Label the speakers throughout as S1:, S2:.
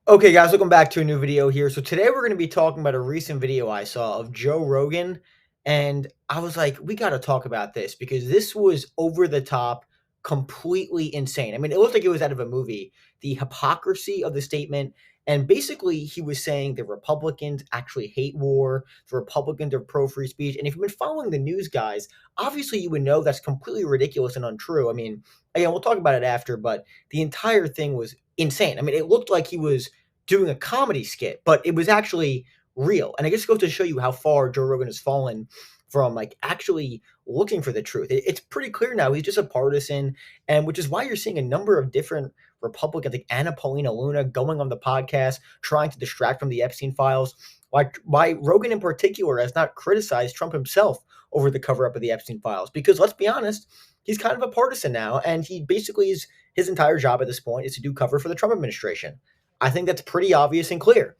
S1: Okay, guys, welcome back to a new video here. So today we're going to be talking about a recent video I saw of Joe Rogan, and I was like, we got to talk about this because this was over the top, completely insane. I mean, it looked like it was out of a movie. The hypocrisy of the statement, and basically he was saying the Republicans actually hate war, the Republicans are pro free speech, and if you've been following the news, guys, obviously you would know that's completely ridiculous and untrue. I mean, again, we'll talk about it after, but the entire thing was insane. I mean, it looked like he was doing a comedy skit, but it was actually real. And I guess it goes to show you how far Joe Rogan has fallen from like actually looking for the truth. It's pretty clear now he's just a partisan, and which is why you're seeing a number of different Republicans, like Anna Paulina Luna, going on the podcast trying to distract from the Epstein files. Like why Rogan in particular has not criticized Trump himself over the cover up of the Epstein files, because let's be honest, he's kind of a partisan now, and he basically is his entire job at this point is to do cover for the Trump administration. I think that's pretty obvious and clear.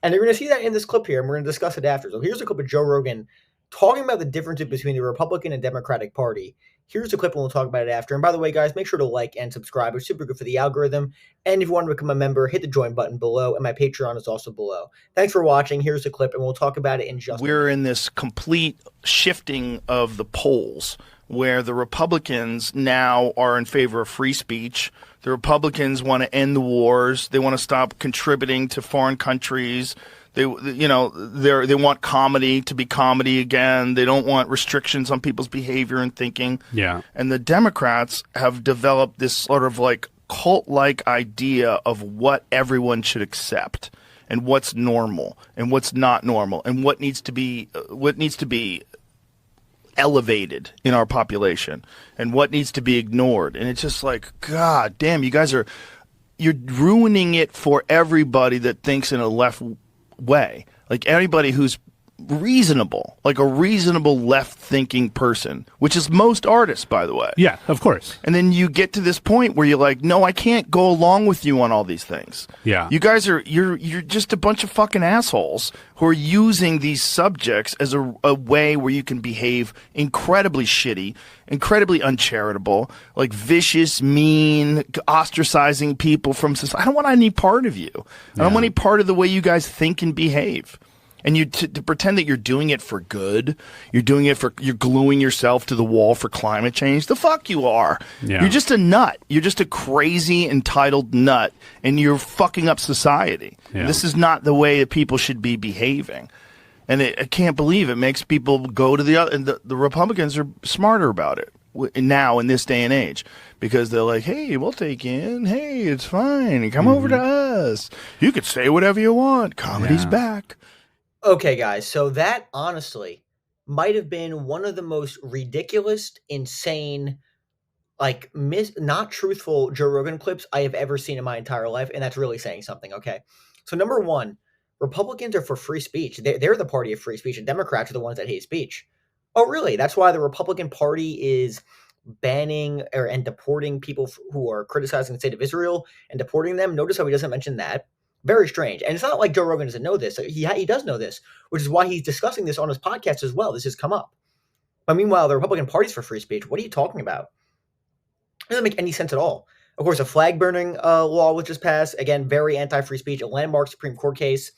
S1: And you're going to see that in this clip here, and we're going to discuss it after. So here's a clip of Joe Rogan talking about the differences between the Republican and Democratic Party. Here's a clip, and we'll talk about it after. And by the way, guys, make sure to like and subscribe. It's super good for the algorithm. And if you want to become a member, hit the join button below, and my Patreon is also below. Thanks for watching. Here's the clip, and we'll talk about it in just a minute.
S2: We're in this complete shifting of the polls where the Republicans now are in favor of free speech. The Republicans want to end the wars. They want to stop contributing to foreign countries. They want comedy to be comedy again. They don't want restrictions on people's behavior and thinking.
S3: Yeah.
S2: And the Democrats have developed this sort of like cult-like idea of what everyone should accept and what's normal and what's not normal and what needs to be elevated in our population and what needs to be ignored. And it's just like, God damn, you're ruining it for everybody that thinks in a left way. Like anybody who's reasonable, like a reasonable left-thinking person, which is most artists, by the way.
S3: Yeah, of course.
S2: And then you get to this point where you're like, no, I can't go along with you on all these things.
S3: Yeah.
S2: You guys you're just a bunch of fucking assholes who are using these subjects as a way where you can behave incredibly shitty, incredibly uncharitable, like vicious, mean, ostracizing people from society. I don't want any part of you. I don't want any part of the way you guys think and behave. And you to pretend that you're doing it for good, you're gluing yourself to the wall for climate change. The fuck you are.
S3: Yeah.
S2: You're just a nut. You're just a crazy, entitled nut, and you're fucking up society.
S3: Yeah.
S2: This is not the way that people should be behaving. And I can't believe it makes people go to the other. And the Republicans are smarter about it now in this day and age, because they're like, hey, we'll take you in. Hey, it's fine. You come over to us. You could say whatever you want. Comedy's back.
S1: Okay, guys, so that honestly might have been one of the most ridiculous, insane, like not truthful Joe Rogan clips I have ever seen in my entire life, and that's really saying something, okay? So number one, Republicans are for free speech. They're the party of free speech, and Democrats are the ones that hate speech. Oh, really? That's why the Republican Party is banning and deporting people who are criticizing the state of Israel and deporting them? Notice how he doesn't mention that. Very strange. And it's not like Joe Rogan doesn't know this. He does know this, which is why he's discussing this on his podcast as well. This has come up. But meanwhile, the Republican Party's for free speech. What are you talking about? It doesn't make any sense at all. Of course, a flag burning law was just passed. Again, very anti-free speech. A landmark Supreme Court case.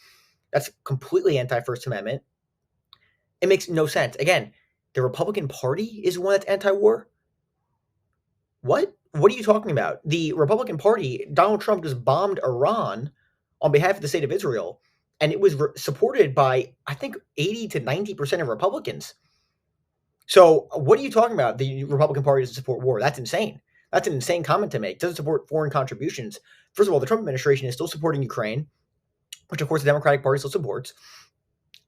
S1: That's completely anti-First Amendment. It makes no sense. Again, the Republican Party is the one that's anti-war? What? What are you talking about? The Republican Party, Donald Trump just bombed Iran on behalf of the state of Israel, and it was supported by, I think, 80 to 90% of Republicans. So what are you talking about? The Republican Party doesn't support war. That's insane. That's an insane comment to make. It doesn't support foreign contributions. First of all, the Trump administration is still supporting Ukraine, which, of course, the Democratic Party still supports.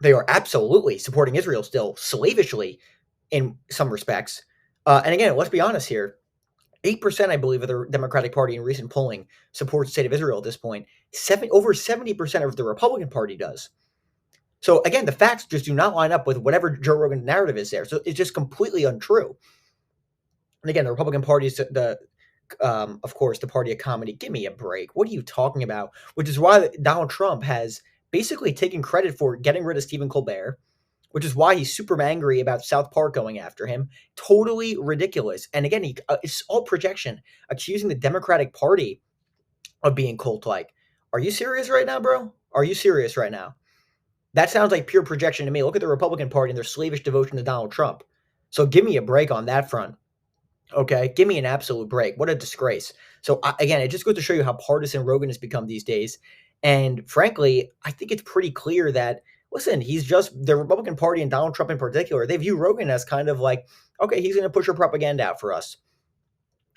S1: They are absolutely supporting Israel still, slavishly in some respects. And again, let's be honest here. 8%, I believe, of the Democratic Party in recent polling supports the state of Israel at this point. Over 70% of the Republican Party does. So again, the facts just do not line up with whatever Joe Rogan's narrative is there. So it's just completely untrue. And again, the Republican Party is of course, the party of comedy. Give me a break. What are you talking about? Which is why Donald Trump has basically taken credit for getting rid of Stephen Colbert, which is why he's super angry about South Park going after him. Totally ridiculous. And again, it's all projection, accusing the Democratic Party of being cult-like. Are you serious right now, bro? Are you serious right now? That sounds like pure projection to me. Look at the Republican Party and their slavish devotion to Donald Trump. So give me a break on that front. Okay, give me an absolute break. What a disgrace. So again, it just goes to show you how partisan Rogan has become these days. And frankly, I think it's pretty clear that listen, he's just the Republican Party and Donald Trump in particular. They view Rogan as kind of like, okay, he's going to push your propaganda out for us.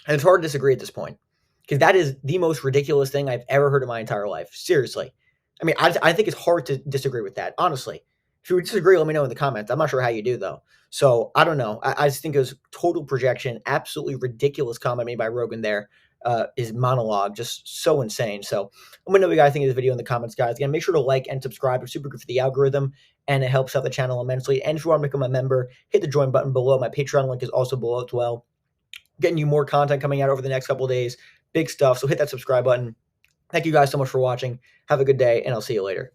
S1: And it's hard to disagree at this point because that is the most ridiculous thing I've ever heard in my entire life. Seriously. I mean, I think it's hard to disagree with that, honestly. If you disagree, let me know in the comments. I'm not sure how you do, though. So I don't know. I just think it was total projection, absolutely ridiculous comment made by Rogan there. His monologue, just so insane. So let me know what you guys think of this video in the comments, guys. Again, make sure to like and subscribe. It's super good for the algorithm, and it helps out the channel immensely. And if you want to become a member, hit the join button below. My Patreon link is also below as well. Getting you more content coming out over the next couple of days. Big stuff. So hit that subscribe button. Thank you guys so much for watching. Have a good day, and I'll see you later.